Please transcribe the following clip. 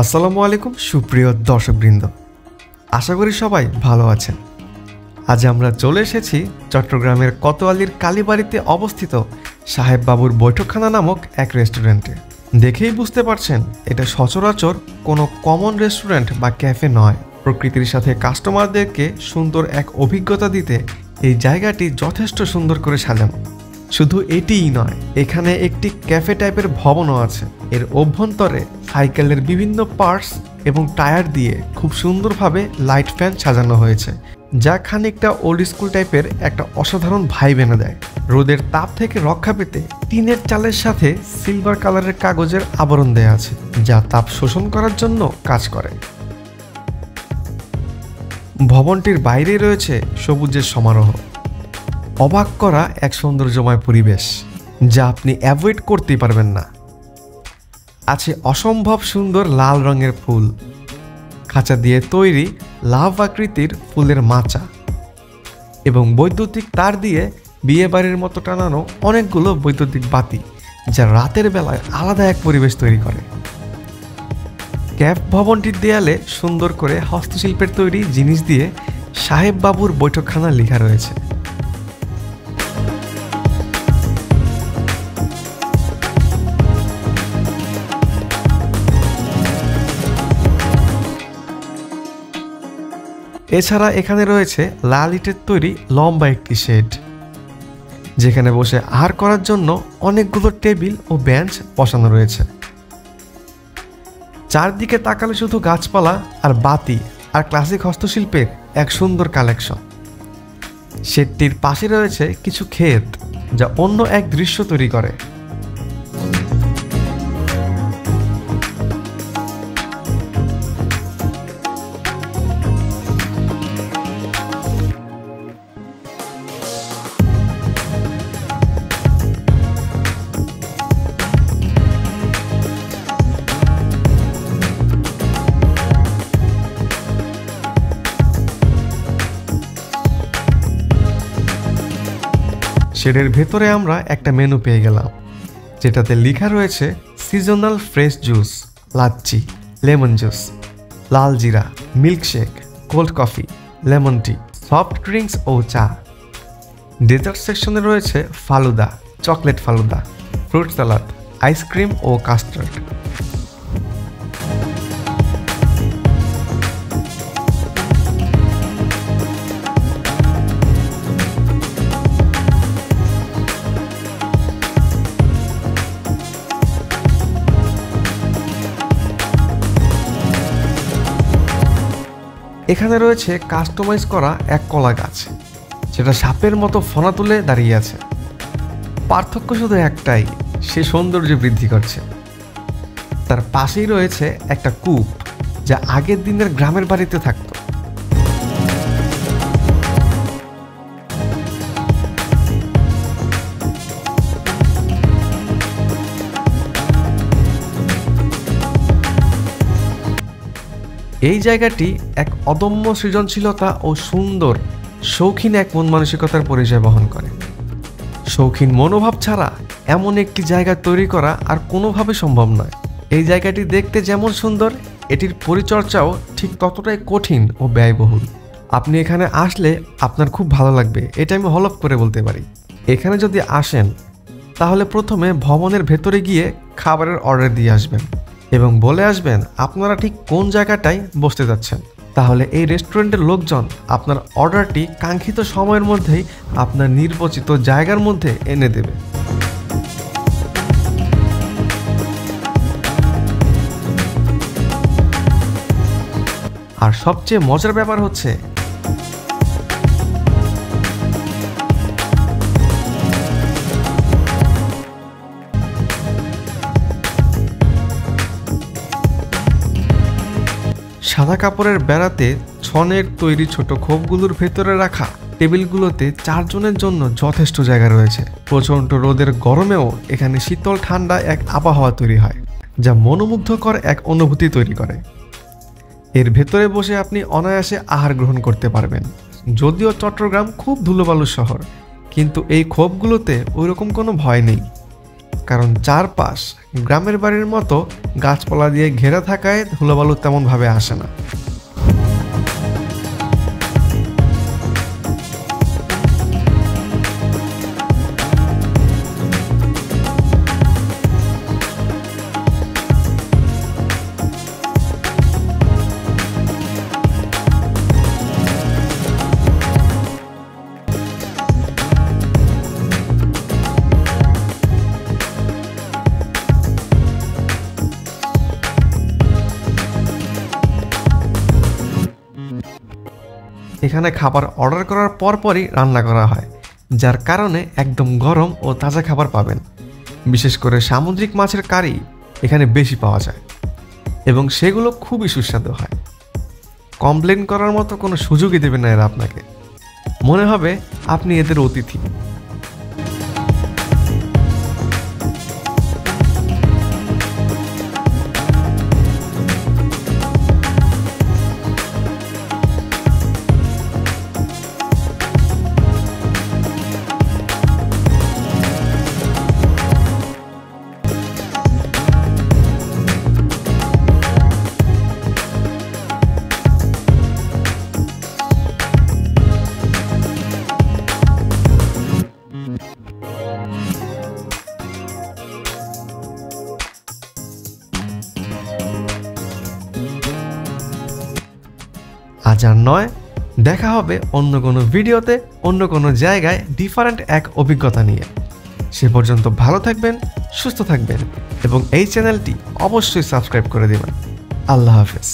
আসসালামু আলাইকুম সুপ্রিয় দর্শকবৃন্দ, আশা করি সবাই ভালো আছেন। আজ আমরা চলে এসেছি চট্টগ্রামের কোতোয়ালির কালীবাড়িতে অবস্থিত সাহেব বাবুর বৈঠকখানা নামক এক রেস্টুরেন্টে। দেখেই বুঝতে পারছেন এটা সচরাচর কোনো কমন রেস্টুরেন্ট বা ক্যাফে নয়। প্রকৃতির সাথে কাস্টমারদেরকে সুন্দর এক অভিজ্ঞতা দিতে এই জায়গাটি যথেষ্ট সুন্দর করে সাজানো। শুধু এটিই নয়, এখানে একটি ক্যাফে টাইপের ভবনও আছে। এর অভ্যন্তরে সাইকেলের বিভিন্ন পার্টস এবং টায়ার দিয়ে খুব সুন্দরভাবে লাইট ফ্যান সাজানো হয়েছে, যা খানিকটা ওল্ড স্কুল টাইপের একটা অসাধারণ ভাইব এনে দেয়। রোদের তাপ থেকে রক্ষা পেতে টিনের চালের সাথে সিলভার কালারের কাগজের আবরণ দেয়া আছে, যা তাপ শোষণ করার জন্য কাজ করে। ভবনটির বাইরে রয়েছে সবুজের সমারোহ, অবাক করা এক সৌন্দর্যময় পরিবেশ যা আপনি অ্যাভয়েড করতেই পারবেন না। আছে অসম্ভব সুন্দর লাল রঙের ফুল, খাঁচা দিয়ে তৈরি লাভ আকৃতির ফুলের মাচা এবং বৈদ্যুতিক তার দিয়ে বিয়ে বাড়ির মতো টানানো অনেকগুলো বৈদ্যুতিক বাতি, যা রাতের বেলায় আলাদা এক পরিবেশ তৈরি করে। ক্যাফ ভবনটির দেয়ালে সুন্দর করে হস্তশিল্পের তৈরি জিনিস দিয়ে সাহেব বাবুর বৈঠকখানা লেখা রয়েছে। এছাড়া এখানে রয়েছে লাল ইটের তৈরি লম্বা একটি শেড, যেখানে বসে আহার করার জন্য অনেকগুলো টেবিল ও বেঞ্চ বসানো রয়েছে। চারদিকে তাকালে শুধু গাছপালা আর বাতি আর ক্লাসিক হস্তশিল্পের এক সুন্দর কালেকশন। শেডটির পাশে রয়েছে কিছু ক্ষেত, যা অন্য এক দৃশ্য তৈরি করে। শেডের ভেতরে আমরা একটা মেনু পেয়ে গেলাম, যেটাতে লেখা রয়েছে seasonal fresh juice, lassi, lemon juice, লাল জিরা, milkshake, cold coffee, lemon tea, soft drinks ও চা। ডেজার্ট সেকশনে রয়েছে falooda, chocolate falooda, fruit salad, ice cream ও কাস্টার্ড। এখানে রয়েছে কাস্টমাইজ করা এক কলা গাছ, যেটা সাপের মতো ফনা তুলে দাঁড়িয়ে আছে। পার্থক্য শুধু একটাই, সে সৌন্দর্য বৃদ্ধি করছে। তার পাশেই রয়েছে একটা কূপ, যা আগের দিনের গ্রামের বাড়িতে থাকত। এই জায়গাটি এক অদম্য সৃজনশীলতা ও সুন্দর শৌখিন এক মন মানসিকতার পরিচয় বহন করে। শৌখিন মনোভাব ছাড়া এমন একটি জায়গা তৈরি করা আর কোনোভাবে সম্ভব নয়। এই জায়গাটি দেখতে যেমন সুন্দর, এটির পরিচর্যাও ঠিক ততটাই কঠিন ও ব্যয়বহুল। আপনি এখানে আসলে আপনার খুব ভালো লাগবে, এটা আমি হলফ করে বলতে পারি। এখানে যদি আসেন তাহলে প্রথমে ভবনের ভেতরে গিয়ে খাবারের অর্ডার দিয়ে আসবেন এবং বলে আসবেন আপনারা ঠিক কোন জায়গাটায় বসতে যাচ্ছেন। তাহলে এই রেস্টুরেন্টের লোকজন আপনার অর্ডারটি কাঙ্ক্ষিত সময়ের মধ্যেই আপনার নির্বাচিত জায়গার মধ্যে এনে দেবে। আর সবচেয়ে মজার ব্যাপার হচ্ছে, সাদা কাপড়ের বেড়াতে ছনের তৈরি ছোট খোপগুলোর ভেতরে রাখা টেবিলগুলোতে 4 জনের জন্য যথেষ্ট জায়গা রয়েছে। প্রচণ্ড রোদের গরমেও এখানে শীতল ঠান্ডা এক আবহাওয়া তৈরি হয়, যা মনোমুগ্ধকর এক অনুভূতি তৈরি করে। এর ভেতরে বসে আপনি অনায়াসে আহার গ্রহণ করতে পারবেন। যদিও চট্টগ্রাম খুব ধুলোবালুর শহর, কিন্তু এই খোপগুলোতে ওইরকম কোনো ভয় নেই। কারণ চারপাশ গ্রামের বাড়ির মতো গাছপালা দিয়ে ঘেরা থাকায় ধুলোবালু তেমনভাবে আসে না। এখানে খাবার অর্ডার করার পরপরই রান্না করা হয়, যার কারণে একদম গরম ও তাজা খাবার পাবেন। বিশেষ করে সামুদ্রিক মাছের কারি এখানে বেশি পাওয়া যায় এবং সেগুলো খুবই সুস্বাদু হয়। কমপ্লেন করার মতো কোনো সুযোগই দেবে না এরা আপনাকে, মনে হবে আপনি এদের অতিথি। আজ আর নয়, দেখা হবে অন্য কোনো ভিডিওতে, অন্য কোনো জায়গায় ডিফারেন্ট এক অভিজ্ঞতা নিয়ে। সে পর্যন্ত ভালো থাকবেন, সুস্থ থাকবেন এবং এই চ্যানেলটি অবশ্যই সাবস্ক্রাইব করে দেবেন। আল্লাহ হাফেজ।